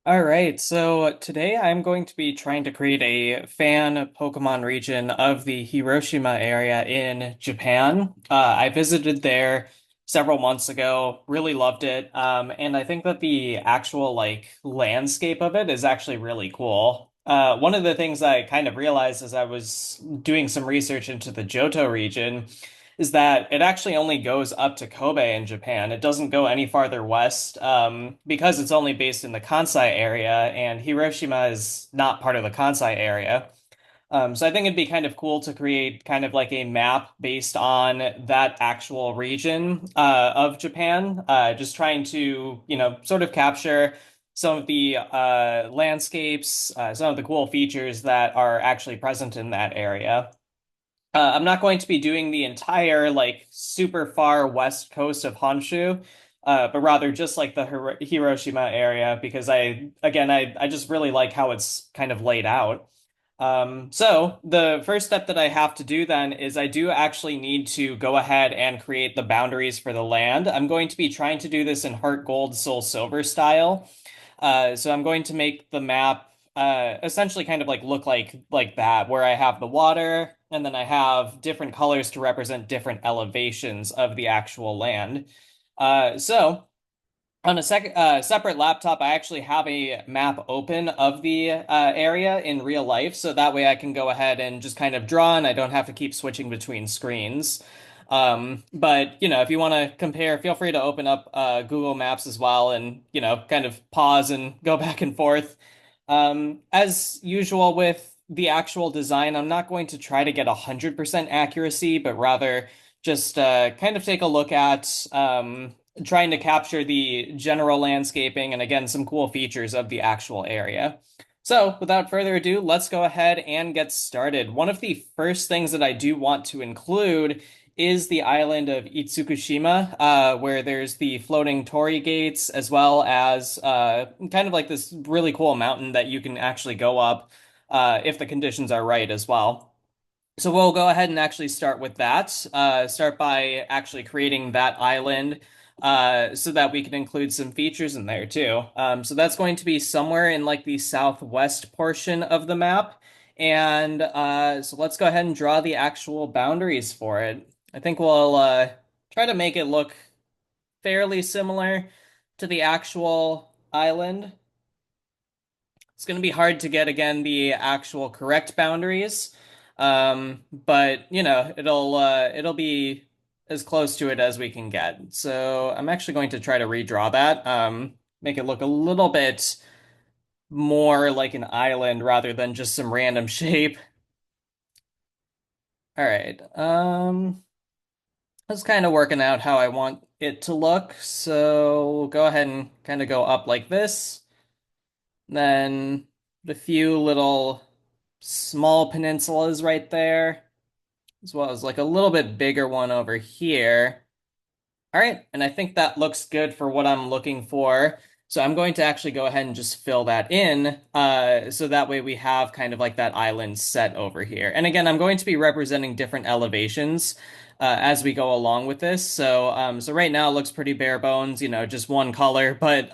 All right, so today I'm going to be trying to create a fan Pokemon region of the Hiroshima area in Japan. I visited there several months ago, really loved it, and I think that the actual landscape of it is actually really cool. One of the things I kind of realized as I was doing some research into the Johto region is that it actually only goes up to Kobe in Japan. It doesn't go any farther west because it's only based in the Kansai area, and Hiroshima is not part of the Kansai area. So I think it'd be kind of cool to create kind of like a map based on that actual region of Japan, just trying to, sort of capture some of the landscapes, some of the cool features that are actually present in that area. I'm not going to be doing the entire super far west coast of Honshu, but rather just like the Hiroshima area because I just really like how it's kind of laid out. So the first step that I have to do then is I do actually need to go ahead and create the boundaries for the land. I'm going to be trying to do this in Heart Gold, Soul Silver style. So I'm going to make the map essentially kind of like look like that, where I have the water and then I have different colors to represent different elevations of the actual land. So on a separate laptop, I actually have a map open of the area in real life, so that way I can go ahead and just kind of draw, and I don't have to keep switching between screens. But if you want to compare, feel free to open up Google Maps as well, and kind of pause and go back and forth. As usual with the actual design, I'm not going to try to get 100% accuracy, but rather just kind of take a look at trying to capture the general landscaping and again some cool features of the actual area. So, without further ado, let's go ahead and get started. One of the first things that I do want to include is the island of Itsukushima, where there's the floating torii gates, as well as kind of like this really cool mountain that you can actually go up if the conditions are right as well. So we'll go ahead and actually start with that. Start by actually creating that island so that we can include some features in there too. So that's going to be somewhere in like the southwest portion of the map. And so let's go ahead and draw the actual boundaries for it. I think we'll try to make it look fairly similar to the actual island. It's going to be hard to get again the actual correct boundaries. But it'll be as close to it as we can get. So I'm actually going to try to redraw that. Make it look a little bit more like an island rather than just some random shape. All right. I was kind of working out how I want it to look. So we'll go ahead and kind of go up like this. Then the few little small peninsulas right there, as well as like a little bit bigger one over here. All right, and I think that looks good for what I'm looking for. So I'm going to actually go ahead and just fill that in, so that way we have kind of like that island set over here. And again, I'm going to be representing different elevations as we go along with this. So right now it looks pretty bare bones, just one color, but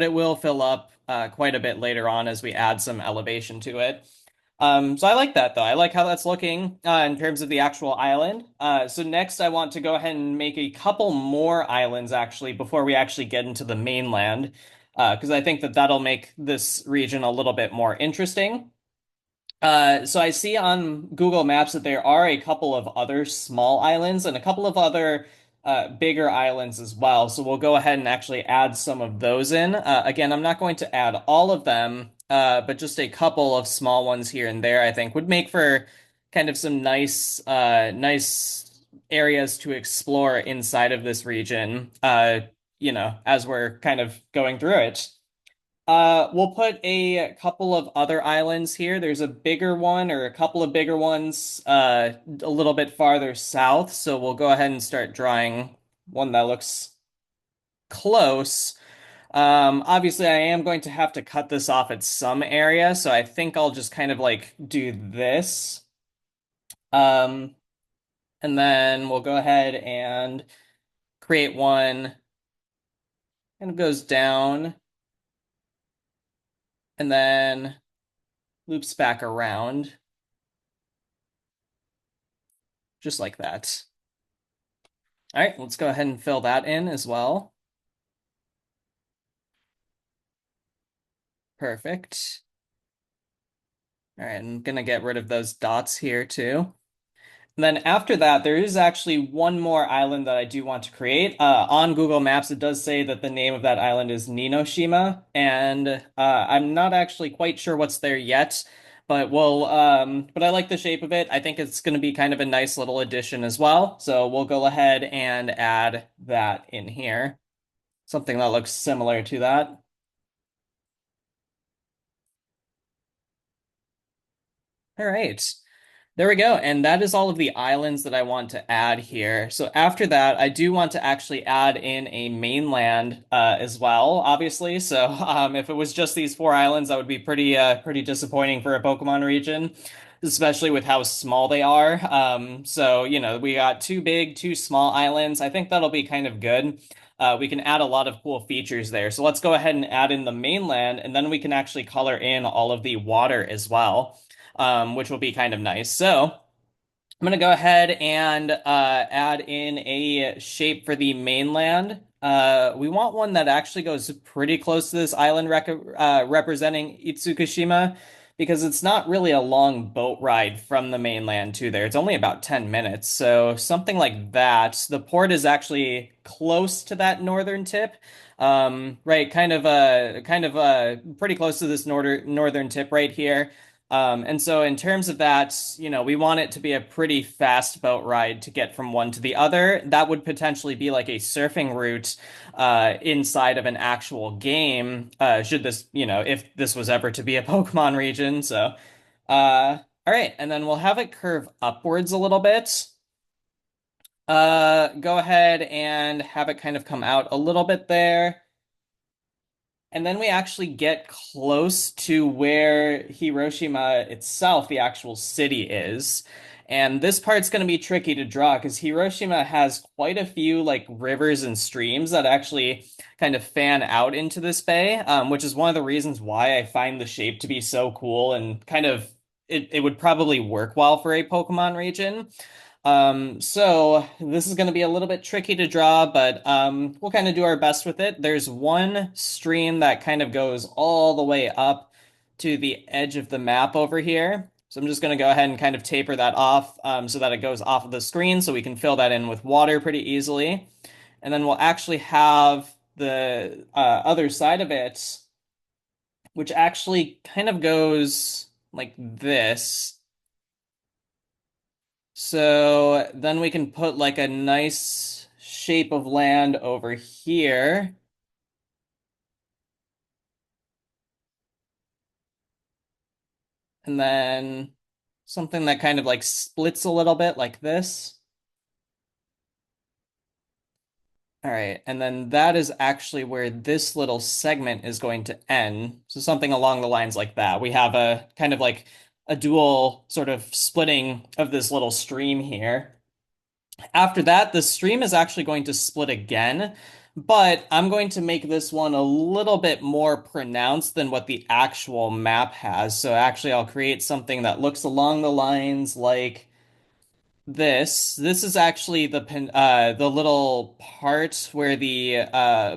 it will fill up quite a bit later on as we add some elevation to it. So I like that though. I like how that's looking in terms of the actual island. So next I want to go ahead and make a couple more islands actually before we actually get into the mainland, because I think that that'll make this region a little bit more interesting. So I see on Google Maps that there are a couple of other small islands and a couple of other bigger islands as well. So we'll go ahead and actually add some of those in. Again, I'm not going to add all of them, but just a couple of small ones here and there, I think would make for kind of some nice areas to explore inside of this region, as we're kind of going through it. We'll put a couple of other islands here. There's a bigger one or a couple of bigger ones a little bit farther south. So we'll go ahead and start drawing one that looks close. Obviously, I am going to have to cut this off at some area, so I think I'll just kind of like do this. Um, and then we'll go ahead and create one. Kind of goes down and then loops back around just like that. All right, let's go ahead and fill that in as well. Perfect. All right, I'm gonna get rid of those dots here too. And then after that, there is actually one more island that I do want to create. On Google Maps, it does say that the name of that island is Ninoshima, and I'm not actually quite sure what's there yet, but but I like the shape of it. I think it's going to be kind of a nice little addition as well. So we'll go ahead and add that in here. Something that looks similar to that. All right. There we go. And that is all of the islands that I want to add here. So after that, I do want to actually add in a mainland as well, obviously. So if it was just these four islands, that would be pretty disappointing for a Pokemon region, especially with how small they are. So, we got two big, two small islands. I think that'll be kind of good. We can add a lot of cool features there. So let's go ahead and add in the mainland, and then we can actually color in all of the water as well, which will be kind of nice. So I'm going to go ahead and add in a shape for the mainland. We want one that actually goes pretty close to this island representing Itsukushima, because it's not really a long boat ride from the mainland to there. It's only about 10 minutes. So something like that. The port is actually close to that northern tip. Right, kind of pretty close to this northern tip right here. And so in terms of that, we want it to be a pretty fast boat ride to get from one to the other. That would potentially be like a surfing route inside of an actual game, should this, if this was ever to be a Pokemon region. So, all right, and then we'll have it curve upwards a little bit. Go ahead and have it kind of come out a little bit there. And then we actually get close to where Hiroshima itself, the actual city, is. And this part's going to be tricky to draw because Hiroshima has quite a few like rivers and streams that actually kind of fan out into this bay, which is one of the reasons why I find the shape to be so cool and kind of it would probably work well for a Pokemon region. So this is going to be a little bit tricky to draw, but we'll kind of do our best with it. There's one stream that kind of goes all the way up to the edge of the map over here. So I'm just going to go ahead and kind of taper that off so that it goes off of the screen so we can fill that in with water pretty easily. And then we'll actually have the other side of it, which actually kind of goes like this. So then we can put like a nice shape of land over here. And then something that kind of like splits a little bit like this. All right. And then that is actually where this little segment is going to end. So something along the lines like that. We have a kind of like a dual sort of splitting of this little stream here. After that, the stream is actually going to split again, but I'm going to make this one a little bit more pronounced than what the actual map has. So actually, I'll create something that looks along the lines like this is actually the little part where the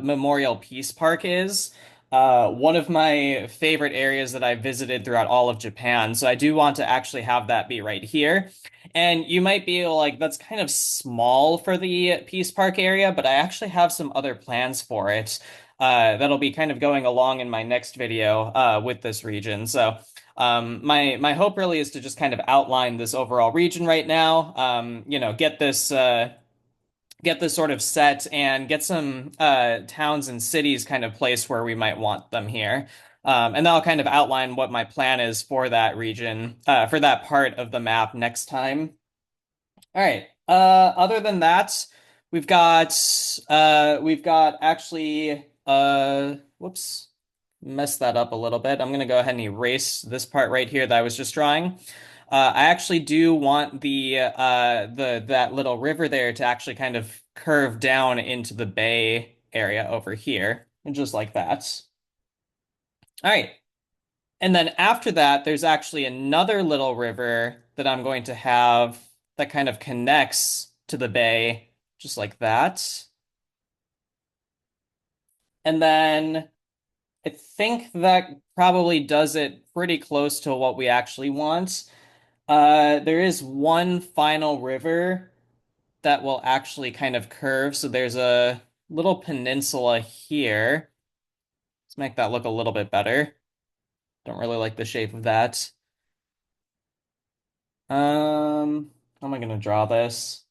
Memorial Peace Park is. One of my favorite areas that I visited throughout all of Japan. So I do want to actually have that be right here. And you might be like, that's kind of small for the Peace Park area, but I actually have some other plans for it. That'll be kind of going along in my next video with this region. So my hope really is to just kind of outline this overall region right now. Get this sort of set and get some towns and cities kind of placed where we might want them here. And that'll kind of outline what my plan is for that region, for that part of the map next time. All right. Other than that, we've got actually whoops, messed that up a little bit. I'm gonna go ahead and erase this part right here that I was just drawing. I actually do want the that little river there to actually kind of curve down into the bay area over here, and just like that. All right. And then after that, there's actually another little river that I'm going to have that kind of connects to the bay, just like that. And then I think that probably does it pretty close to what we actually want. There is one final river that will actually kind of curve. So there's a little peninsula here. Let's make that look a little bit better. Don't really like the shape of that. How am I going to draw this?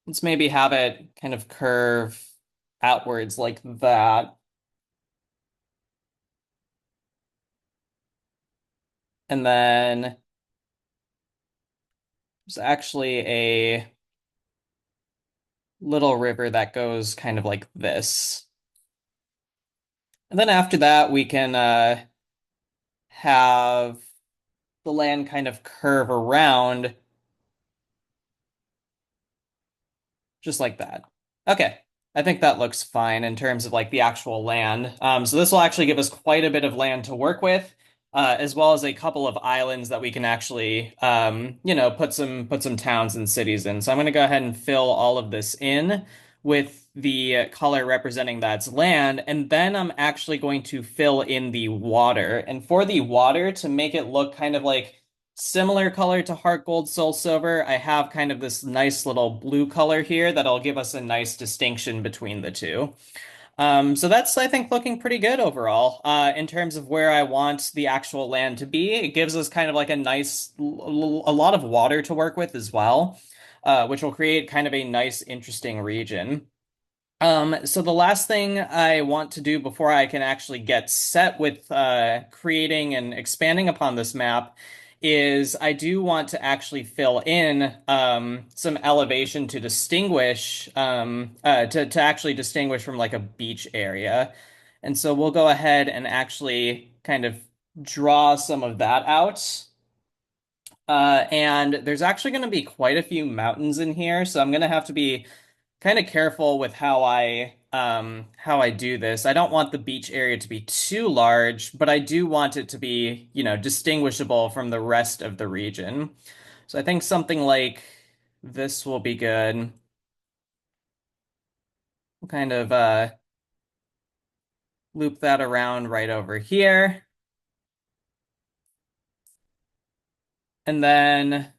Let's maybe have it kind of curve outwards like that. And then there's actually a little river that goes kind of like this. And then after that, we can have the land kind of curve around just like that. Okay. I think that looks fine in terms of like the actual land. So this will actually give us quite a bit of land to work with, as well as a couple of islands that we can actually, put some towns and cities in. So I'm going to go ahead and fill all of this in with the color representing that's land, and then I'm actually going to fill in the water. And for the water, to make it look kind of like similar color to Heart Gold Soul Silver, I have kind of this nice little blue color here that'll give us a nice distinction between the two. So that's, I think, looking pretty good overall. In terms of where I want the actual land to be, it gives us kind of like a a lot of water to work with as well, which will create kind of a nice, interesting region. So the last thing I want to do before I can actually get set with creating and expanding upon this map is I do want to actually fill in some elevation to distinguish to actually distinguish from like a beach area. And so we'll go ahead and actually kind of draw some of that out. And there's actually going to be quite a few mountains in here, so I'm going to have to be kind of careful with how I do this. I don't want the beach area to be too large, but I do want it to be, distinguishable from the rest of the region. So I think something like this will be good. We'll kind of loop that around right over here. And then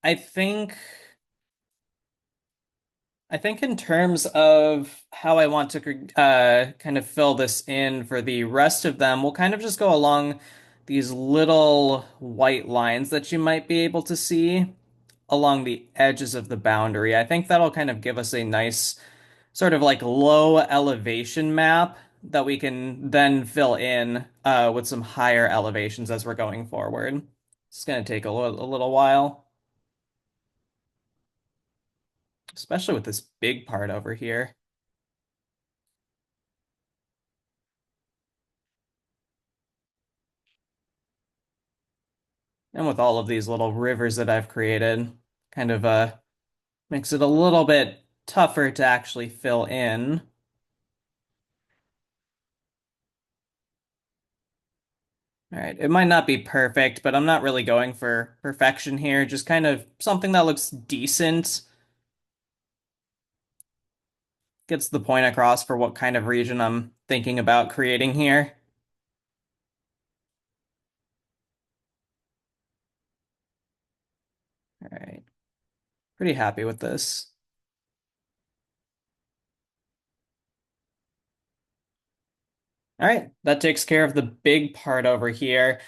I think I think in terms of how I want to kind of fill this in for the rest of them, we'll kind of just go along these little white lines that you might be able to see along the edges of the boundary. I think that'll kind of give us a nice sort of like low elevation map that we can then fill in with some higher elevations as we're going forward. It's going to take a little while, especially with this big part over here. And with all of these little rivers that I've created, kind of makes it a little bit tougher to actually fill in. All right, it might not be perfect, but I'm not really going for perfection here, just kind of something that looks decent, gets the point across for what kind of region I'm thinking about creating here. All right, pretty happy with this. All right, that takes care of the big part over here.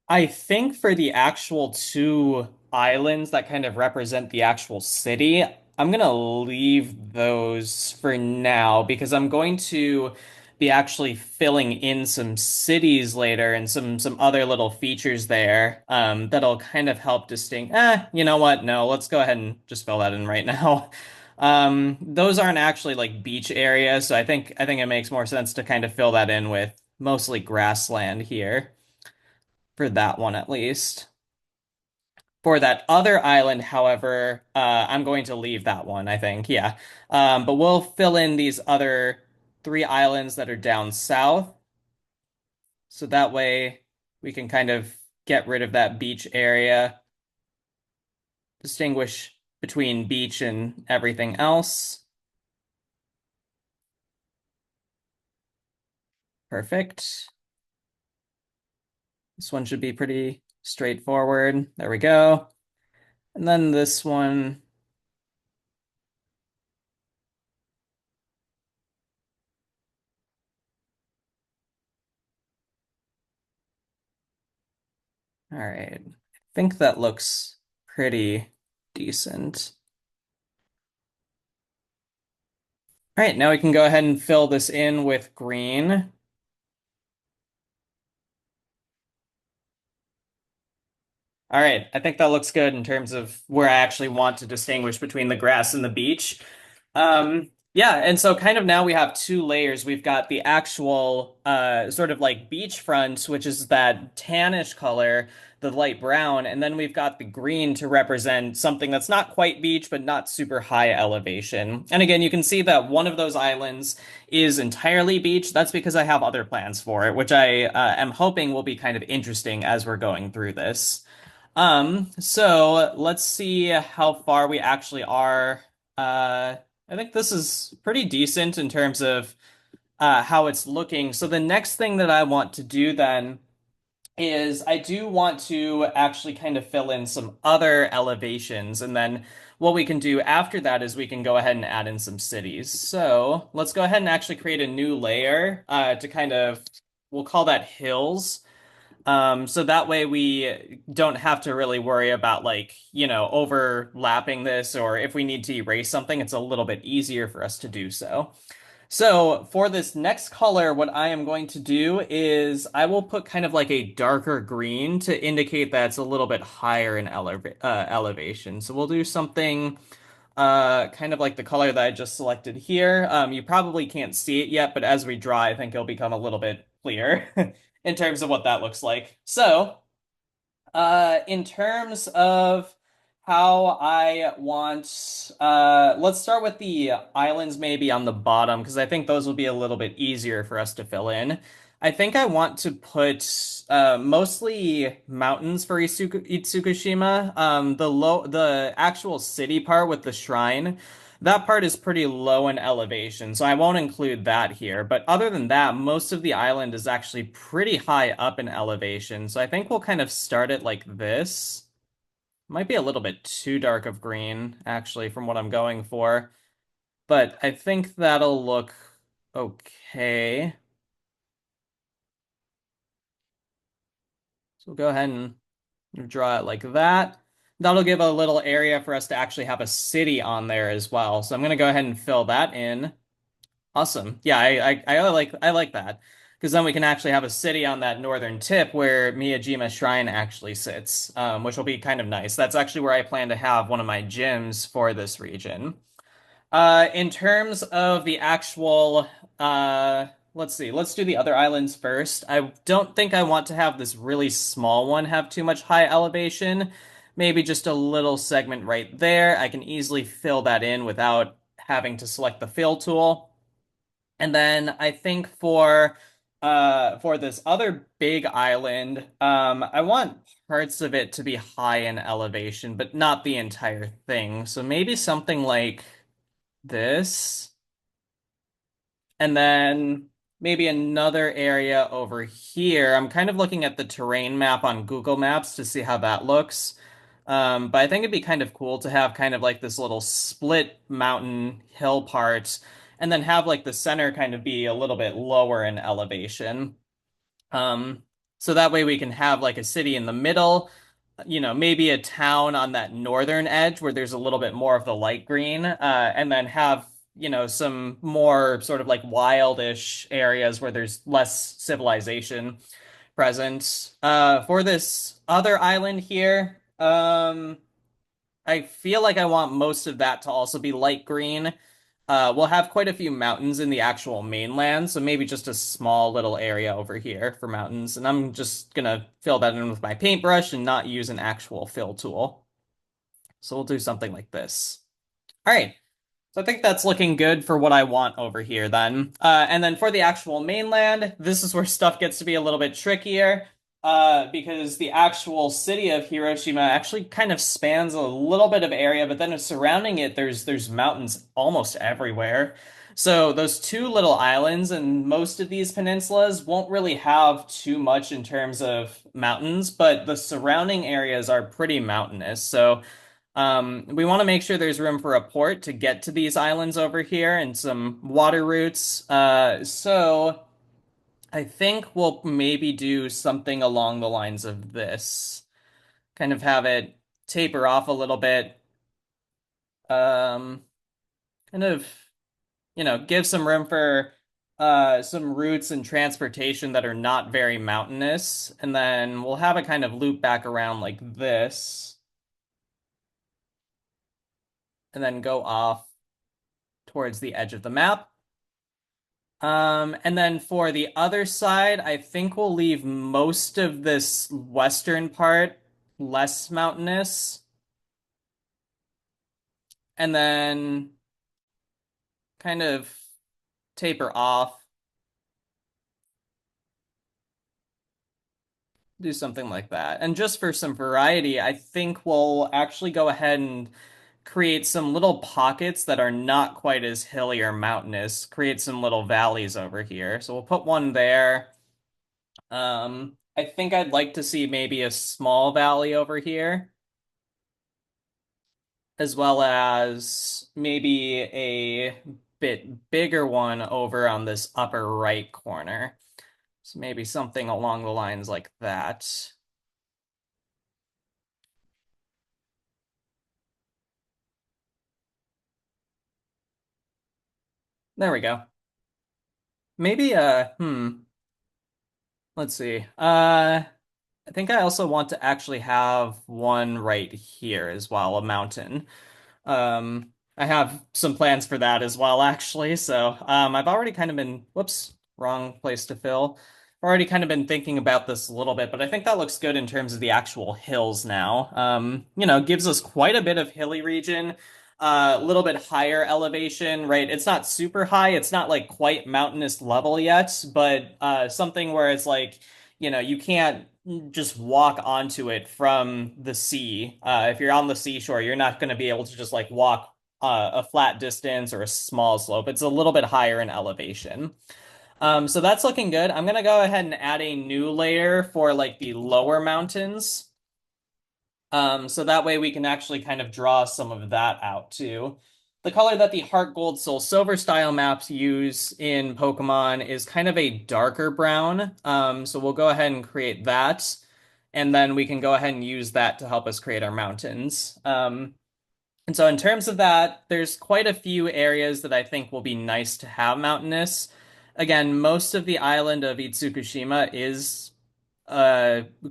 I think for the actual two islands that kind of represent the actual city, I'm gonna leave those for now because I'm going to be actually filling in some cities later and some other little features there that'll kind of help distinct. You know what? No, let's go ahead and just fill that in right now. Those aren't actually like beach areas, so I think it makes more sense to kind of fill that in with mostly grassland here for that one at least. For that other island, however, I'm going to leave that one, I think. Yeah. But we'll fill in these other three islands that are down south. So that way we can kind of get rid of that beach area, distinguish between beach and everything else. Perfect. This one should be pretty straightforward. There we go. And then this one. All right. I think that looks pretty decent. All right, now we can go ahead and fill this in with green. All right, I think that looks good in terms of where I actually want to distinguish between the grass and the beach. Yeah, and so kind of now we have two layers. We've got the actual sort of like beachfront, which is that tannish color, the light brown, and then we've got the green to represent something that's not quite beach, but not super high elevation. And again, you can see that one of those islands is entirely beach. That's because I have other plans for it, which I am hoping will be kind of interesting as we're going through this. So let's see how far we actually are. I think this is pretty decent in terms of how it's looking. So the next thing that I want to do then is I do want to actually kind of fill in some other elevations. And then what we can do after that is we can go ahead and add in some cities. So let's go ahead and actually create a new layer to kind of, we'll call that hills. So that way we don't have to really worry about like, overlapping this, or if we need to erase something, it's a little bit easier for us to do so. So for this next color, what I am going to do is I will put kind of like a darker green to indicate that it's a little bit higher in elevation. So we'll do something kind of like the color that I just selected here. You probably can't see it yet, but as we draw, I think it'll become a little bit clearer in terms of what that looks like. So, in terms of how I want, let's start with the islands maybe on the bottom, because I think those will be a little bit easier for us to fill in. I think I want to put mostly mountains for Itsukushima. The actual city part with the shrine, that part is pretty low in elevation, so I won't include that here. But other than that, most of the island is actually pretty high up in elevation. So I think we'll kind of start it like this. Might be a little bit too dark of green, actually, from what I'm going for. But I think that'll look okay. So we'll go ahead and draw it like that. That'll give a little area for us to actually have a city on there as well. So I'm going to go ahead and fill that in. Awesome. Yeah, I like that. Because then we can actually have a city on that northern tip where Miyajima Shrine actually sits, which will be kind of nice. That's actually where I plan to have one of my gyms for this region. In terms of the actual, let's see, let's do the other islands first. I don't think I want to have this really small one have too much high elevation. Maybe just a little segment right there. I can easily fill that in without having to select the fill tool. And then I think for this other big island, I want parts of it to be high in elevation, but not the entire thing. So maybe something like this, and then maybe another area over here. I'm kind of looking at the terrain map on Google Maps to see how that looks. But I think it'd be kind of cool to have kind of like this little split mountain hill part, and then have like the center kind of be a little bit lower in elevation. Um, so that way we can have like a city in the middle, maybe a town on that northern edge where there's a little bit more of the light green, and then have, some more sort of like wildish areas where there's less civilization present. For this other island here, I feel like I want most of that to also be light green. We'll have quite a few mountains in the actual mainland, so maybe just a small little area over here for mountains. And I'm just gonna fill that in with my paintbrush and not use an actual fill tool. So we'll do something like this. All right. So I think that's looking good for what I want over here then. And then for the actual mainland, this is where stuff gets to be a little bit trickier, because the actual city of Hiroshima actually kind of spans a little bit of area, but then surrounding it, there's mountains almost everywhere. So those two little islands and most of these peninsulas won't really have too much in terms of mountains, but the surrounding areas are pretty mountainous. So we want to make sure there's room for a port to get to these islands over here and some water routes. So I think we'll maybe do something along the lines of this. Kind of have it taper off a little bit. Um, kind of, give some room for some routes and transportation that are not very mountainous. And then we'll have it kind of loop back around like this and then go off towards the edge of the map. And then for the other side, I think we'll leave most of this western part less mountainous, and then kind of taper off, do something like that. And just for some variety, I think we'll actually go ahead and create some little pockets that are not quite as hilly or mountainous, create some little valleys over here. So we'll put one there. I think I'd like to see maybe a small valley over here, as well as maybe a bit bigger one over on this upper right corner. So maybe something along the lines like that. There we go. Maybe let's see. I think I also want to actually have one right here as well, a mountain. I have some plans for that as well, actually. So, I've already kind of been, whoops, wrong place to fill. I've already kind of been thinking about this a little bit, but I think that looks good in terms of the actual hills now. Gives us quite a bit of hilly region, a little bit higher elevation, right? It's not super high. It's not like quite mountainous level yet, but something where it's like, you can't just walk onto it from the sea. If you're on the seashore, you're not going to be able to just like walk a flat distance or a small slope. It's a little bit higher in elevation. So that's looking good. I'm going to go ahead and add a new layer for like the lower mountains. So that way we can actually kind of draw some of that out too. The color that the Heart Gold Soul Silver style maps use in Pokemon is kind of a darker brown. So we'll go ahead and create that. And then we can go ahead and use that to help us create our mountains. And so in terms of that, there's quite a few areas that I think will be nice to have mountainous. Again, most of the island of Itsukushima is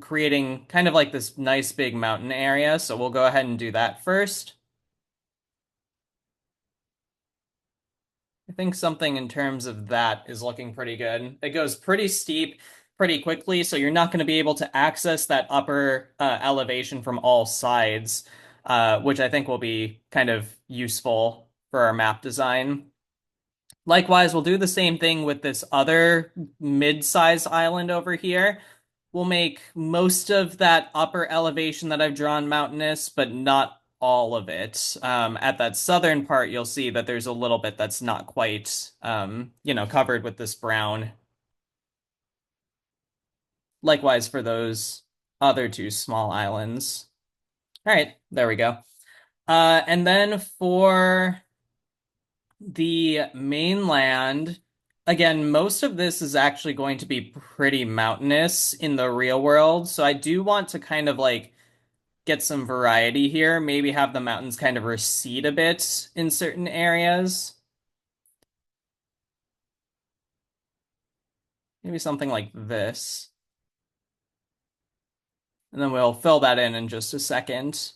creating kind of like this nice big mountain area. So we'll go ahead and do that first. I think something in terms of that is looking pretty good. It goes pretty steep pretty quickly, so you're not going to be able to access that upper elevation from all sides, which I think will be kind of useful for our map design. Likewise, we'll do the same thing with this other mid-sized island over here. We'll make most of that upper elevation that I've drawn mountainous, but not all of it. At that southern part, you'll see that there's a little bit that's not quite, covered with this brown. Likewise for those other two small islands. All right, there we go. And then for the mainland, again, most of this is actually going to be pretty mountainous in the real world. So I do want to kind of like get some variety here, maybe have the mountains kind of recede a bit in certain areas. Maybe something like this. And then we'll fill that in just a second.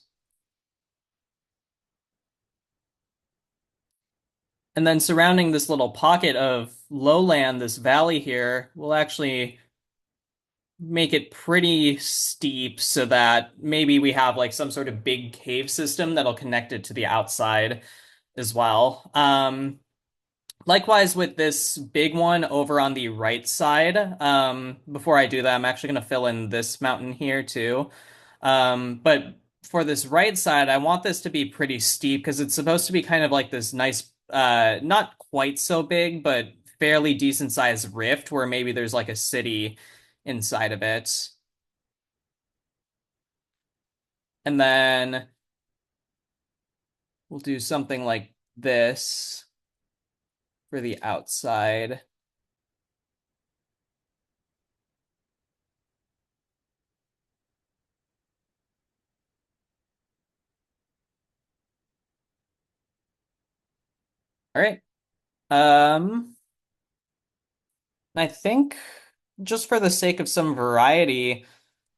And then surrounding this little pocket of lowland, this valley here, will actually make it pretty steep so that maybe we have like some sort of big cave system that'll connect it to the outside. as well. Likewise with this big one over on the right side. Before I do that, I'm actually going to fill in this mountain here too. But for this right side, I want this to be pretty steep because it's supposed to be kind of like this nice, not quite so big, but fairly decent sized rift where maybe there's like a city inside of it. And then we'll do something like this for the outside. All right. I think just for the sake of some variety,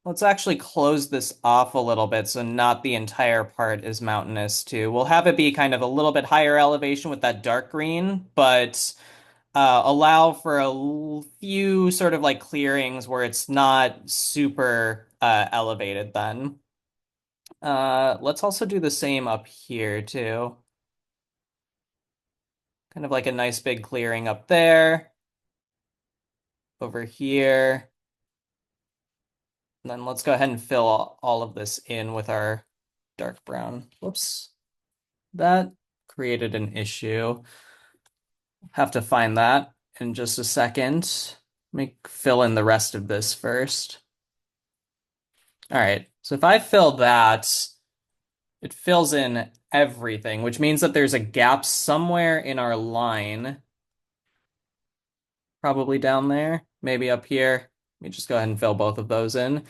let's actually close this off a little bit so not the entire part is mountainous too. We'll have it be kind of a little bit higher elevation with that dark green, but allow for few sort of like clearings where it's not super elevated then. Let's also do the same up here too. Kind of like a nice big clearing up there, over here. And then let's go ahead and fill all of this in with our dark brown. Whoops. That created an issue. Have to find that in just a second. Fill in the rest of this first. All right. So if I fill that, it fills in everything, which means that there's a gap somewhere in our line. Probably down there, maybe up here. Let me just go ahead and fill both of those in.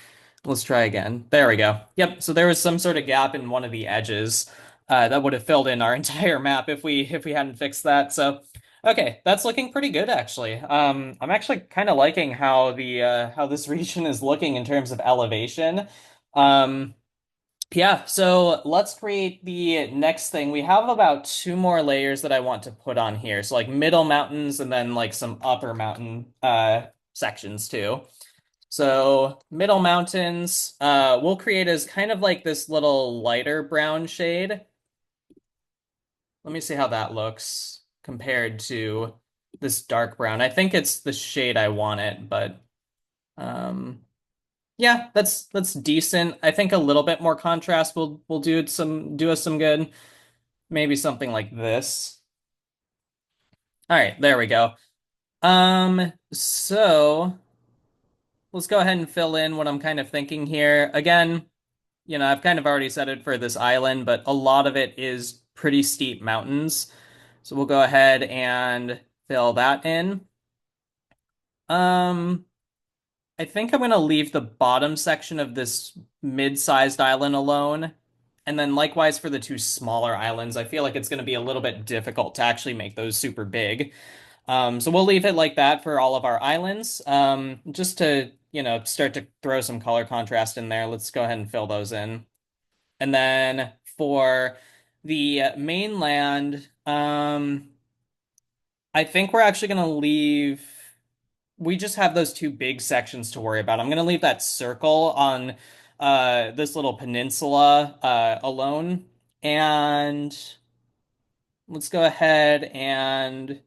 Let's try again. There we go. Yep, so there was some sort of gap in one of the edges that would have filled in our entire map if we hadn't fixed that. So, okay, that's looking pretty good actually. I'm actually kind of liking how this region is looking in terms of elevation. Um, yeah, so let's create the next thing. We have about two more layers that I want to put on here. So like middle mountains and then like some upper mountain sections too. So middle mountains, we'll create as kind of like this little lighter brown shade. Let me see how that looks compared to this dark brown. I think it's the shade I want it, but um yeah, that's decent. I think a little bit more contrast will do us some good. Maybe something like this. All right, there we go. So let's go ahead and fill in what I'm kind of thinking here. Again, I've kind of already said it for this island, but a lot of it is pretty steep mountains. So we'll go ahead and fill that in. Um, I think I'm going to leave the bottom section of this mid-sized island alone. And then likewise for the two smaller islands, I feel like it's going to be a little bit difficult to actually make those super big. So we'll leave it like that for all of our islands. Just to, start to throw some color contrast in there, let's go ahead and fill those in. And then for the mainland, I think we're actually going to leave we just have those two big sections to worry about. I'm going to leave that circle on this little peninsula alone. And let's go ahead and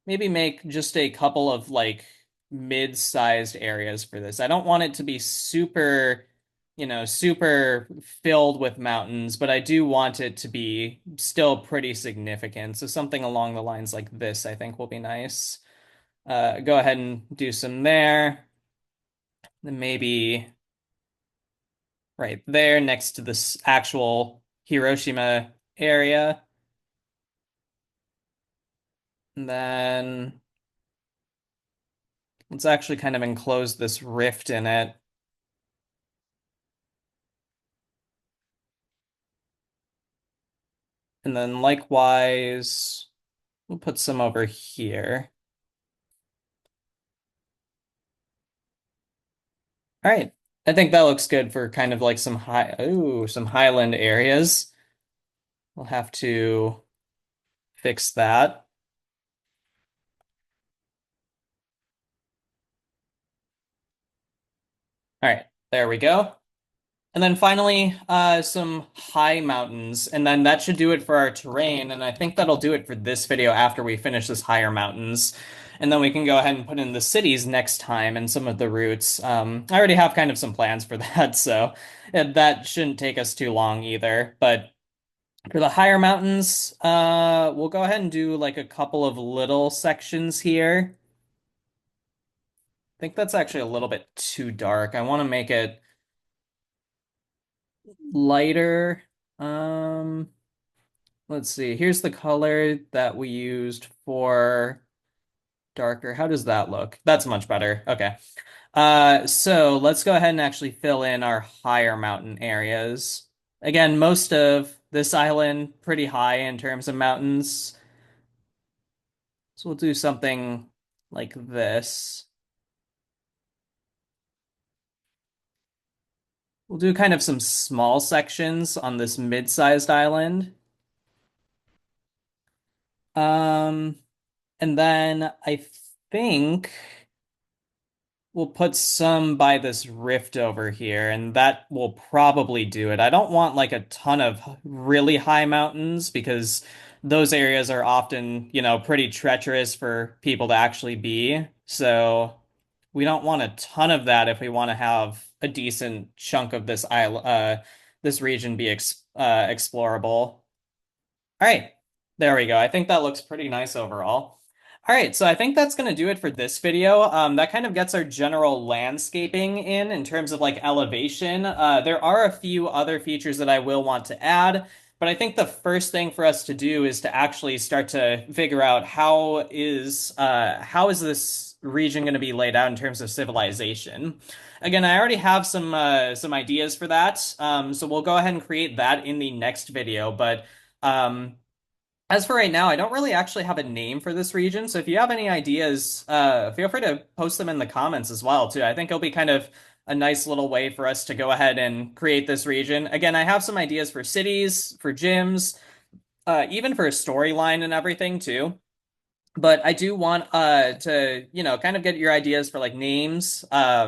maybe make just a couple of like mid-sized areas for this. I don't want it to be super filled with mountains, but I do want it to be still pretty significant. So something along the lines like this, I think will be nice. Go ahead and do some there. Then maybe right there next to this actual Hiroshima area. And then let's actually kind of enclose this rift in it. And then likewise, we'll put some over here. All right. I think that looks good for kind of like some highland areas. We'll have to fix that. All right, there we go. And then finally, some high mountains, and then that should do it for our terrain. And I think that'll do it for this video after we finish this higher mountains. And then we can go ahead and put in the cities next time and some of the routes. I already have kind of some plans for that, so that shouldn't take us too long either. But for the higher mountains, we'll go ahead and do like a couple of little sections here. I think that's actually a little bit too dark. I want to make it lighter. Um, let's see. Here's the color that we used for darker. How does that look? That's much better. Okay. So let's go ahead and actually fill in our higher mountain areas. Again, most of this island pretty high in terms of mountains. So we'll do something like this. We'll do kind of some small sections on this mid-sized island. Um, and then I think we'll put some by this rift over here, and that will probably do it. I don't want like a ton of really high mountains because those areas are often, pretty treacherous for people to actually be. So we don't want a ton of that if we want to have a decent chunk of this island, this region be explorable. All right, there we go. I think that looks pretty nice overall. All right, so I think that's going to do it for this video. That kind of gets our general landscaping in terms of like elevation. There are a few other features that I will want to add, but I think the first thing for us to do is to actually start to figure out how is this region going to be laid out in terms of civilization. Again, I already have some ideas for that, so we'll go ahead and create that in the next video, but. Um, as for right now, I don't really actually have a name for this region, so if you have any ideas, feel free to post them in the comments as well, too. I think it'll be kind of a nice little way for us to go ahead and create this region. Again, I have some ideas for cities, for gyms, even for a storyline and everything, too. But I do want to, kind of get your ideas for like names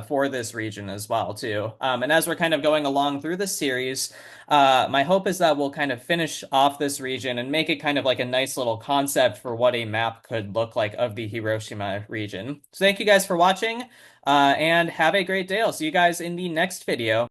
for this region as well too. And as we're kind of going along through this series, my hope is that we'll kind of finish off this region and make it kind of like a nice little concept for what a map could look like of the Hiroshima region. So thank you guys for watching, and have a great day. I'll see you guys in the next video.